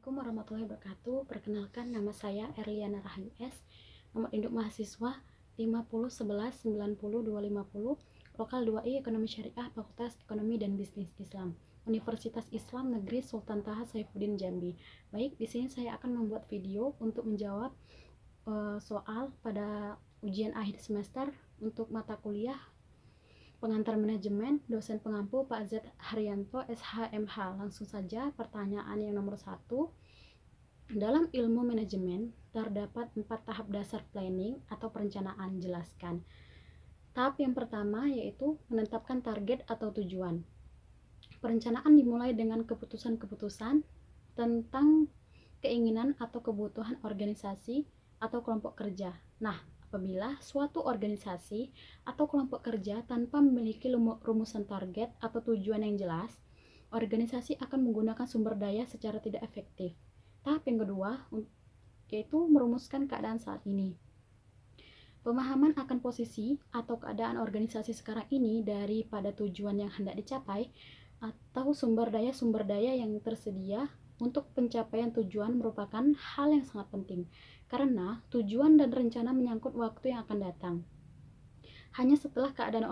Assalamualaikum warahmatullahi wabarakatuh. Perkenalkan, nama saya Erliana Rahayu S. Nomor induk mahasiswa 5011900250, Lokal 2I Ekonomi Syariah, Fakultas Ekonomi dan Bisnis Islam, Universitas Islam Negeri Sultan Taha Saifuddin Jambi. Baik, di sini saya akan membuat video untuk menjawab soal pada ujian akhir semester untuk mata kuliah Pengantar Manajemen, dosen pengampu Pak Z Haryanto SHMH. Langsung saja pertanyaan yang nomor 1. Dalam ilmu manajemen terdapat 4 tahap dasar planning atau perencanaan. Jelaskan. Tahap yang pertama yaitu menetapkan target atau tujuan. Perencanaan dimulai dengan keputusan-keputusan tentang keinginan atau kebutuhan organisasi atau kelompok kerja. Nah, apabila suatu organisasi atau kelompok kerja tanpa memiliki rumusan target atau tujuan yang jelas, organisasi akan menggunakan sumber daya secara tidak efektif. Tahap yang kedua yaitu merumuskan keadaan saat ini. Pemahaman akan posisi atau keadaan organisasi sekarang ini daripada tujuan yang hendak dicapai atau sumber daya yang tersedia untuk pencapaian tujuan merupakan hal yang sangat penting, karena tujuan dan rencana menyangkut waktu yang akan datang. Hanya setelah keadaan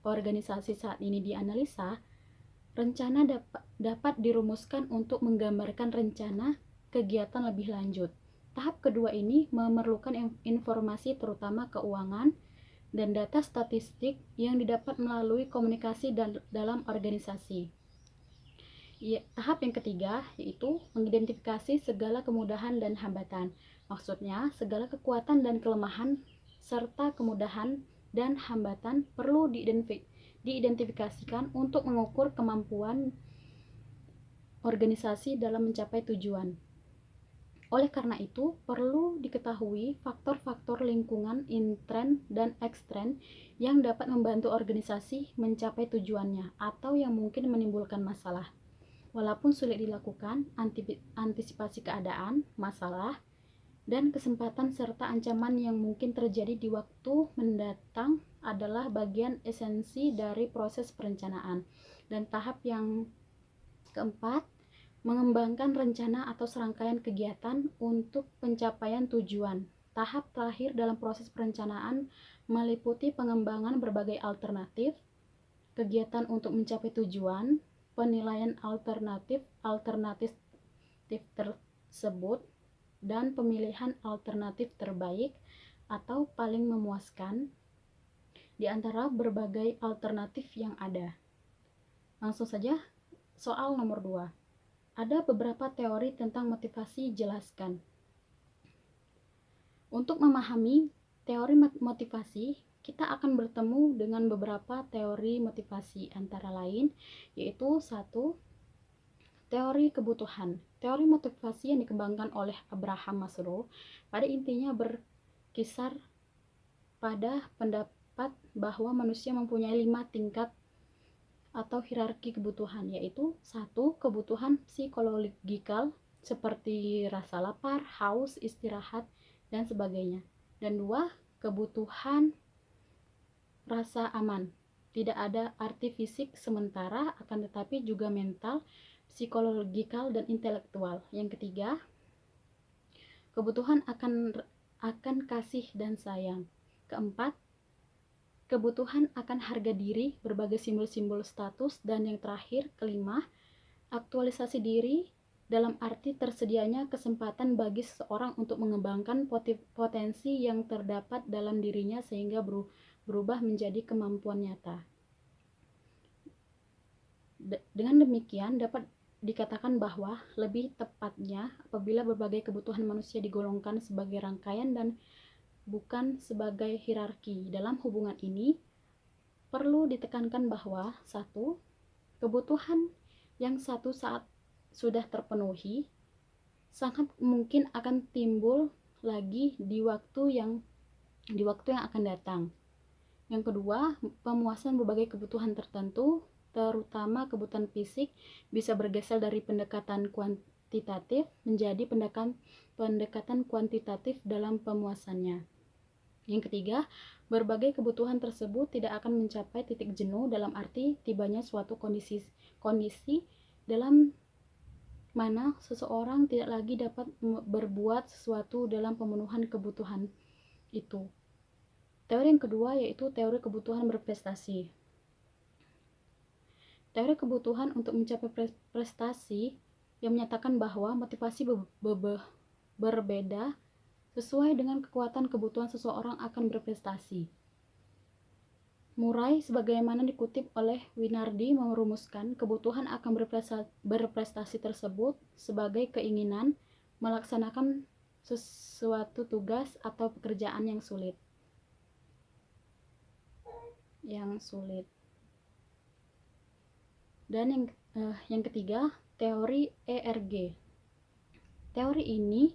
organisasi saat ini dianalisa, rencana dapat dirumuskan untuk menggambarkan rencana kegiatan lebih lanjut. Tahap kedua ini memerlukan informasi terutama keuangan dan data statistik yang didapat melalui komunikasi dalam organisasi. Tahap yang ketiga yaitu mengidentifikasi segala kemudahan dan hambatan. Maksudnya, segala kekuatan dan kelemahan serta kemudahan dan hambatan perlu diidentifikasikan untuk mengukur kemampuan organisasi dalam mencapai tujuan. Oleh karena itu, perlu diketahui faktor-faktor lingkungan intern dan ekstern yang dapat membantu organisasi mencapai tujuannya atau yang mungkin menimbulkan masalah. Walaupun sulit dilakukan, antisipasi keadaan, masalah, dan kesempatan serta ancaman yang mungkin terjadi di waktu mendatang adalah bagian esensi dari proses perencanaan. Dan tahap yang keempat, mengembangkan rencana atau serangkaian kegiatan untuk pencapaian tujuan. Tahap terakhir dalam proses perencanaan meliputi pengembangan berbagai alternatif, kegiatan untuk mencapai tujuan, penilaian alternatif tersebut, dan pemilihan alternatif terbaik atau paling memuaskan di antara berbagai alternatif yang ada. Langsung saja, soal nomor 2. Ada beberapa teori tentang motivasi, jelaskan. Untuk memahami teori motivasi, kita akan bertemu dengan beberapa teori motivasi, antara lain yaitu 1. Teori kebutuhan. Teori motivasi yang dikembangkan oleh Abraham Maslow pada intinya berkisar pada pendapat bahwa manusia mempunyai 5 tingkat atau hierarki kebutuhan, yaitu 1. Kebutuhan psikologikal seperti rasa lapar, haus, istirahat, dan sebagainya. Dan 2. Kebutuhan rasa aman. Tidak ada arti fisik sementara, akan tetapi juga mental, psikologikal, dan intelektual. Yang ketiga, kebutuhan akan kasih dan sayang. Keempat, kebutuhan akan harga diri, berbagai simbol-simbol status. Dan yang terakhir, kelima, aktualisasi diri dalam arti tersedianya kesempatan bagi seseorang untuk mengembangkan potensi yang terdapat dalam dirinya sehingga berubah menjadi kemampuan nyata. Dengan demikian dapat dikatakan bahwa lebih tepatnya apabila berbagai kebutuhan manusia digolongkan sebagai rangkaian dan bukan sebagai hierarki. Dalam hubungan ini perlu ditekankan bahwa 1. Kebutuhan yang satu saat sudah terpenuhi sangat mungkin akan timbul lagi di waktu yang akan datang. Yang kedua, pemuasan berbagai kebutuhan tertentu, terutama kebutuhan fisik, bisa bergeser dari pendekatan kuantitatif menjadi pendekatan kuantitatif dalam pemuasannya. Yang ketiga, berbagai kebutuhan tersebut tidak akan mencapai titik jenuh dalam arti tibanya suatu kondisi dalam mana seseorang tidak lagi dapat berbuat sesuatu dalam pemenuhan kebutuhan itu. Teori yang kedua yaitu teori kebutuhan berprestasi. Teori kebutuhan untuk mencapai prestasi yang menyatakan bahwa motivasi berbeda sesuai dengan kekuatan kebutuhan seseorang akan berprestasi. Murray sebagaimana dikutip oleh Winardi merumuskan kebutuhan akan berprestasi tersebut sebagai keinginan melaksanakan sesuatu tugas atau pekerjaan yang sulit. Dan yang ketiga, teori ERG. Teori ini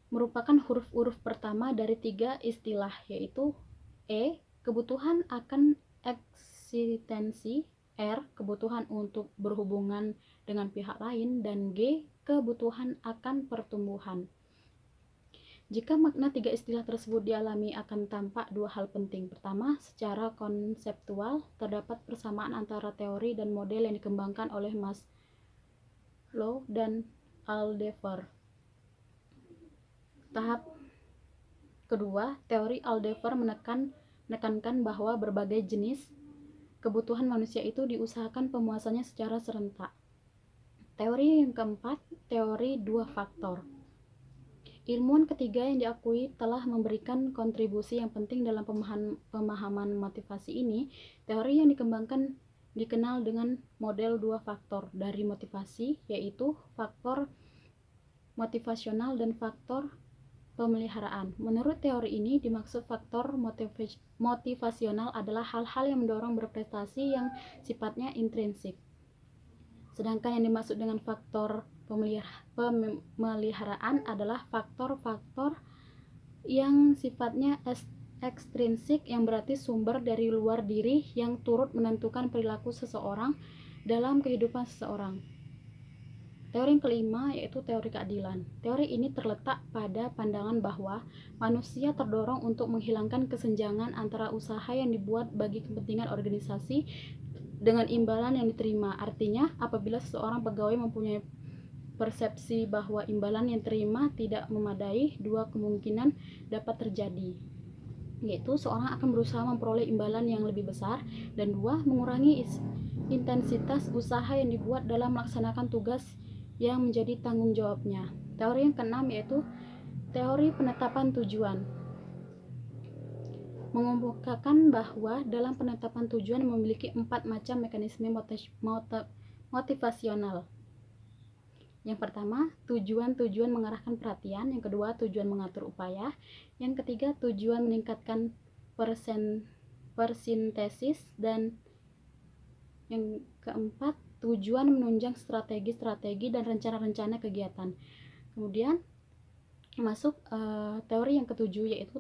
merupakan huruf-huruf pertama dari 3 istilah, yaitu E, kebutuhan akan eksistensi, R, kebutuhan untuk berhubungan dengan pihak lain, dan G, kebutuhan akan pertumbuhan. Jika makna 3 istilah tersebut dialami akan tampak 2 hal penting. Pertama, secara konseptual, terdapat persamaan antara teori dan model yang dikembangkan oleh Maslow dan Aldefer. Tahap kedua, teori Aldefer menekankan bahwa berbagai jenis kebutuhan manusia itu diusahakan pemuasannya secara serentak. Teori yang keempat, teori 2 faktor. Ilmuwan ketiga yang diakui telah memberikan kontribusi yang penting dalam pemahaman motivasi ini. Teori yang dikembangkan dikenal dengan model 2 faktor dari motivasi, yaitu faktor motivasional dan faktor pemeliharaan. Menurut teori ini, dimaksud faktor motivasional adalah hal-hal yang mendorong berprestasi yang sifatnya intrinsik. Sedangkan yang dimaksud dengan faktor pemeliharaan adalah faktor-faktor yang sifatnya ekstrinsik, yang berarti sumber dari luar diri yang turut menentukan perilaku seseorang dalam kehidupan seseorang. Teori yang kelima yaitu teori keadilan. Teori ini terletak pada pandangan bahwa manusia terdorong untuk menghilangkan kesenjangan antara usaha yang dibuat bagi kepentingan organisasi dengan imbalan yang diterima. Artinya, apabila seseorang pegawai mempunyai persepsi bahwa imbalan yang terima tidak memadai, 2 kemungkinan dapat terjadi, yaitu seorang akan berusaha memperoleh imbalan yang lebih besar, dan 2, mengurangi intensitas usaha yang dibuat dalam melaksanakan tugas yang menjadi tanggung jawabnya. Teori yang keenam yaitu teori penetapan tujuan. Mengemukakan bahwa dalam penetapan tujuan memiliki 4 macam mekanisme motivasional. Yang pertama, tujuan mengarahkan perhatian. Yang kedua, tujuan mengatur upaya. Yang ketiga, tujuan meningkatkan persintesis. Dan yang keempat, tujuan menunjang strategi-strategi dan rencana-rencana kegiatan. Kemudian masuk teori yang ketujuh, yaitu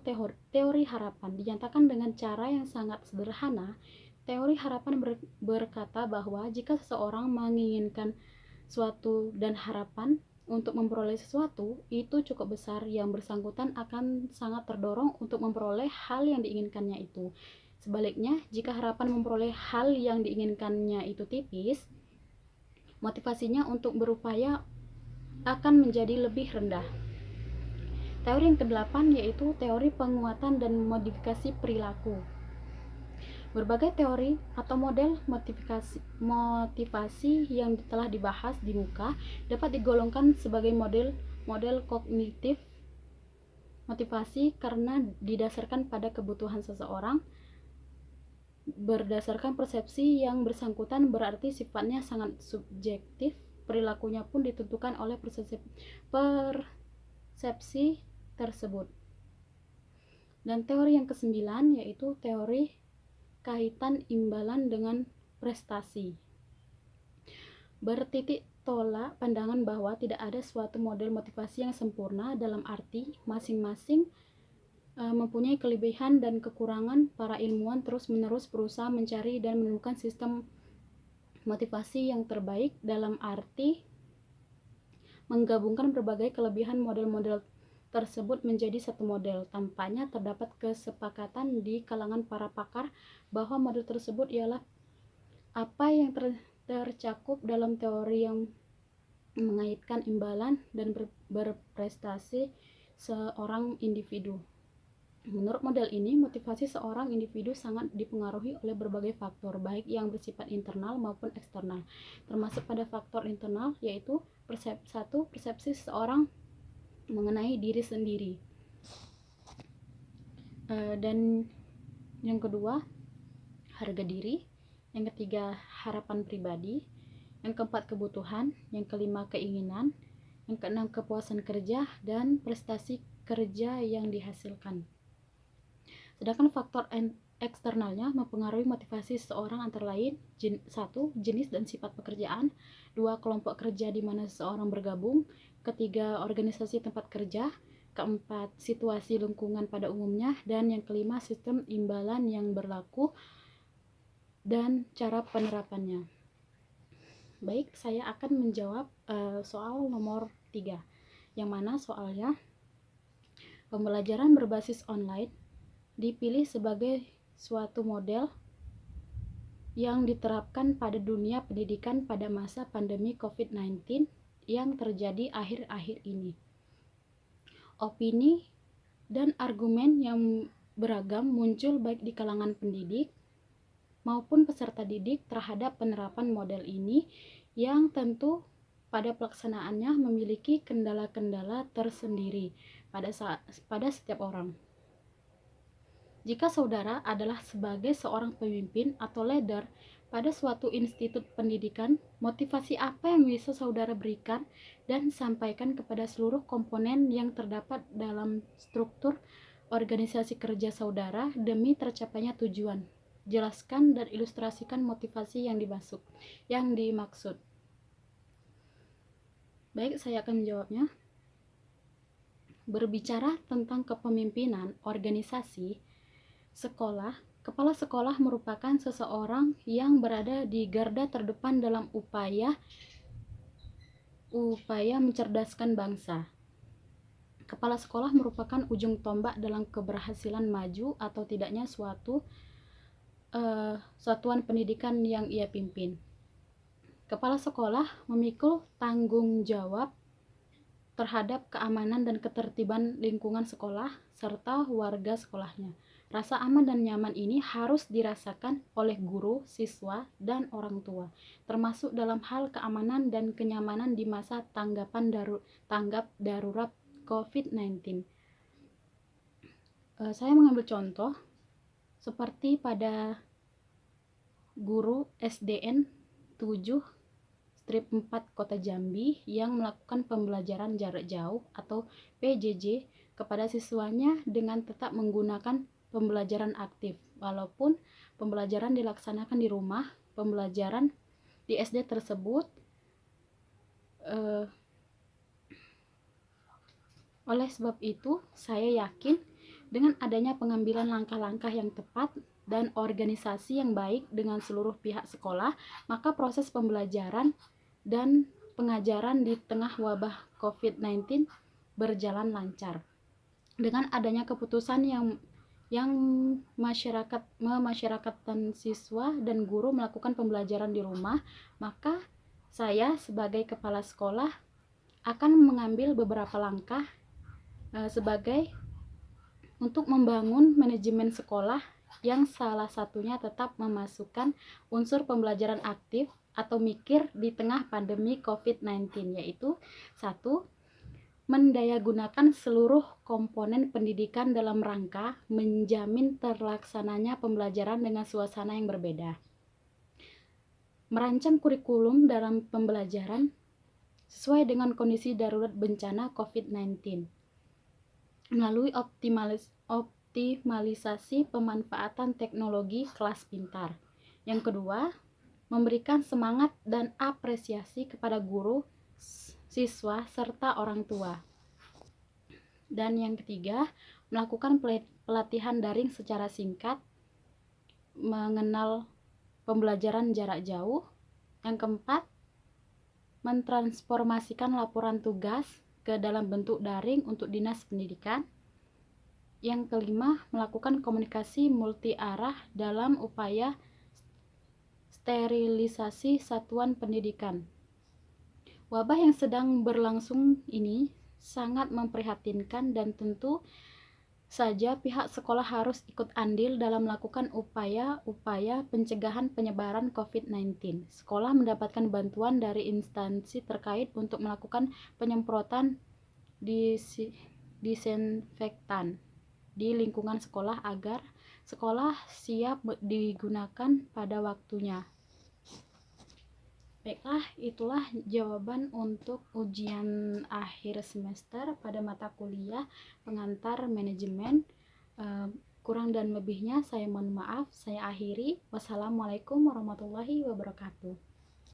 teori harapan. Dinyatakan dengan cara yang sangat sederhana. Teori harapan berkata bahwa jika seseorang menginginkan suatu dan harapan untuk memperoleh sesuatu itu cukup besar, yang bersangkutan akan sangat terdorong untuk memperoleh hal yang diinginkannya itu. Sebaliknya, jika harapan memperoleh hal yang diinginkannya itu tipis, motivasinya untuk berupaya akan menjadi lebih rendah. Teori yang ke-8 yaitu teori penguatan dan modifikasi perilaku. Berbagai teori atau model motivasi yang telah dibahas di muka dapat digolongkan sebagai model kognitif motivasi karena didasarkan pada kebutuhan seseorang berdasarkan persepsi yang bersangkutan, berarti sifatnya sangat subjektif. Perilakunya pun ditentukan oleh persepsi tersebut. Dan teori yang ke-9 yaitu teori kaitan imbalan dengan prestasi. Bertitik tolak pandangan bahwa tidak ada suatu model motivasi yang sempurna, dalam arti masing-masing mempunyai kelebihan dan kekurangan. Para ilmuwan terus-menerus berusaha mencari dan menemukan sistem motivasi yang terbaik, dalam arti menggabungkan berbagai kelebihan model-model tersebut menjadi satu model. Tampaknya terdapat kesepakatan di kalangan para pakar bahwa model tersebut ialah apa yang tercakup dalam teori yang mengaitkan imbalan dan berprestasi seorang individu. Menurut model ini, motivasi seorang individu sangat dipengaruhi oleh berbagai faktor, baik yang bersifat internal maupun eksternal. Termasuk pada faktor internal, yaitu persepsi seseorang mengenai diri sendiri. Dan yang kedua, harga diri. Yang ketiga, harapan pribadi. Yang keempat, kebutuhan. Yang kelima, keinginan. Yang keenam, kepuasan kerja dan prestasi kerja yang dihasilkan. Sedangkan faktor eksternalnya mempengaruhi motivasi seseorang antara lain 1. Jenis dan sifat pekerjaan, 2. Kelompok kerja di mana seseorang bergabung, ketiga, organisasi tempat kerja, keempat, situasi lingkungan pada umumnya, dan yang kelima, sistem imbalan yang berlaku dan cara penerapannya. Baik, saya akan menjawab soal nomor 3, yang mana soalnya pembelajaran berbasis online dipilih sebagai suatu model yang diterapkan pada dunia pendidikan pada masa pandemi COVID-19 yang terjadi akhir-akhir ini. Opini dan argumen yang beragam muncul baik di kalangan pendidik maupun peserta didik terhadap penerapan model ini yang tentu pada pelaksanaannya memiliki kendala-kendala tersendiri pada setiap orang. Jika saudara adalah sebagai seorang pemimpin atau leader pada suatu institut pendidikan, motivasi apa yang bisa saudara berikan dan sampaikan kepada seluruh komponen yang terdapat dalam struktur organisasi kerja saudara demi tercapainya tujuan? Jelaskan dan ilustrasikan motivasi yang dimaksud. Baik, saya akan menjawabnya. Berbicara tentang kepemimpinan organisasi sekolah, kepala sekolah merupakan seseorang yang berada di garda terdepan dalam upaya mencerdaskan bangsa. Kepala sekolah merupakan ujung tombak dalam keberhasilan maju atau tidaknya suatu satuan pendidikan yang ia pimpin. Kepala sekolah memikul tanggung jawab terhadap keamanan dan ketertiban lingkungan sekolah serta warga sekolahnya. Rasa aman dan nyaman ini harus dirasakan oleh guru, siswa, dan orang tua, termasuk dalam hal keamanan dan kenyamanan di masa tanggap darurat COVID-19. Saya mengambil contoh seperti pada guru SDN 7/4 Kota Jambi yang melakukan pembelajaran jarak jauh atau PJJ kepada siswanya dengan tetap menggunakan pembelajaran aktif. Walaupun pembelajaran dilaksanakan di rumah, pembelajaran di SD tersebut oleh sebab itu, saya yakin dengan adanya pengambilan langkah-langkah yang tepat dan organisasi yang baik dengan seluruh pihak sekolah, maka proses pembelajaran dan pengajaran di tengah wabah COVID-19 berjalan lancar. Dengan adanya keputusan yang memasyarakatkan siswa dan guru melakukan pembelajaran di rumah, maka saya sebagai kepala sekolah akan mengambil beberapa langkah sebagai untuk membangun manajemen sekolah yang salah satunya tetap memasukkan unsur pembelajaran aktif atau mikir di tengah pandemi COVID-19, yaitu 1. Mendayagunakan seluruh komponen pendidikan dalam rangka menjamin terlaksananya pembelajaran dengan suasana yang berbeda. Merancang kurikulum dalam pembelajaran sesuai dengan kondisi darurat bencana COVID-19 melalui optimalisasi pemanfaatan teknologi kelas pintar. Yang kedua, memberikan semangat dan apresiasi kepada guru, siswa, serta orang tua. Dan yang ketiga, melakukan pelatihan daring secara singkat, mengenal pembelajaran jarak jauh. Yang keempat, mentransformasikan laporan tugas ke dalam bentuk daring untuk dinas pendidikan. Yang kelima, melakukan komunikasi multi arah dalam upaya sterilisasi satuan pendidikan. Wabah yang sedang berlangsung ini sangat memprihatinkan dan tentu saja pihak sekolah harus ikut andil dalam melakukan upaya-upaya pencegahan penyebaran COVID-19. Sekolah mendapatkan bantuan dari instansi terkait untuk melakukan penyemprotan disinfektan di lingkungan sekolah agar sekolah siap digunakan pada waktunya. Baiklah, itulah jawaban untuk ujian akhir semester pada mata kuliah pengantar manajemen. Kurang dan lebihnya saya mohon maaf, saya akhiri. Wassalamualaikum warahmatullahi wabarakatuh.